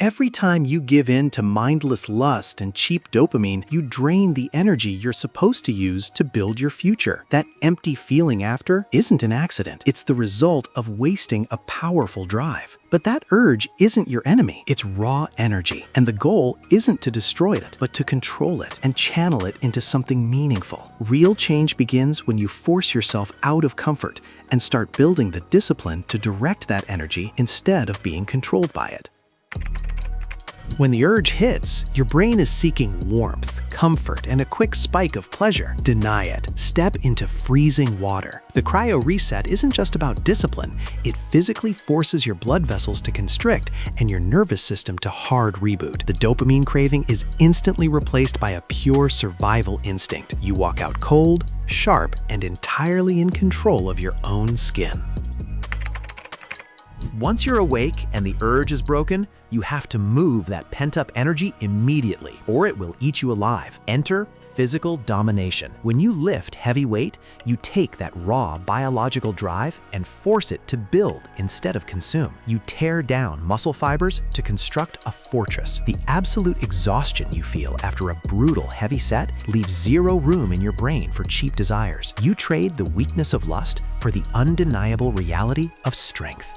Every time you give in to mindless lust and cheap dopamine, you drain the energy you're supposed to use to build your future. That empty feeling after isn't an accident. It's the result of wasting a powerful drive. But that urge isn't your enemy. It's raw energy. And the goal isn't to destroy it, but to control it and channel it into something meaningful. Real change begins when you force yourself out of comfort and start building the discipline to direct that energy instead of being controlled by it. When the urge hits, your brain is seeking warmth, comfort, and a quick spike of pleasure. Deny it. Step into freezing water. The Cryo-Reset isn't just about discipline. It physically forces your blood vessels to constrict and your nervous system to hard reboot. The dopamine craving is instantly replaced by a pure survival instinct. You walk out cold, sharp, and entirely in control of your own skin. Once you're awake and the urge is broken, you have to move that pent-up energy immediately, or it will eat you alive. Enter physical domination. When you lift heavy weight, you take that raw biological drive and force it to build instead of consume. You tear down muscle fibers to construct a fortress. The absolute exhaustion you feel after a brutal heavy set leaves zero room in your brain for cheap desires. You trade the weakness of lust for the undeniable reality of strength.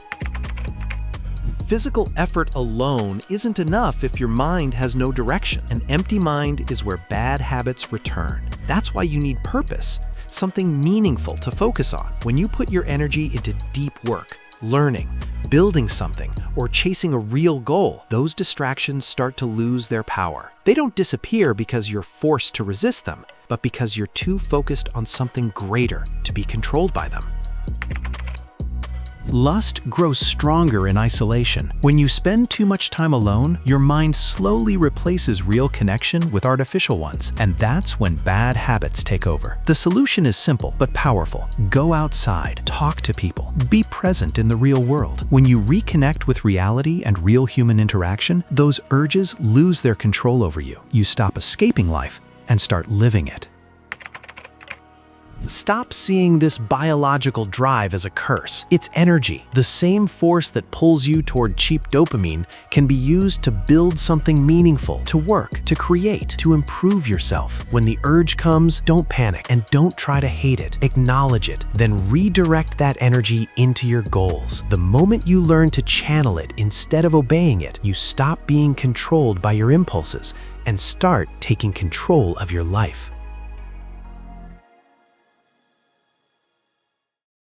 Physical effort alone isn't enough if your mind has no direction. An empty mind is where bad habits return. That's why you need purpose, something meaningful to focus on. When you put your energy into deep work, learning, building something, or chasing a real goal, those distractions start to lose their power. They don't disappear because you're forced to resist them, but because you're too focused on something greater to be controlled by them. Lust grows stronger in isolation. When you spend too much time alone, your mind slowly replaces real connection with artificial ones, and that's when bad habits take over. The solution is simple but powerful. Go outside, talk to people, be present in the real world. When you reconnect with reality and real human interaction, those urges lose their control over you. You stop escaping life and start living it. Stop seeing this biological drive as a curse. It's energy. The same force that pulls you toward cheap dopamine can be used to build something meaningful, to work, to create, to improve yourself. When the urge comes, don't panic and don't try to hate it. Acknowledge it, then redirect that energy into your goals. The moment you learn to channel it instead of obeying it, you stop being controlled by your impulses and start taking control of your life.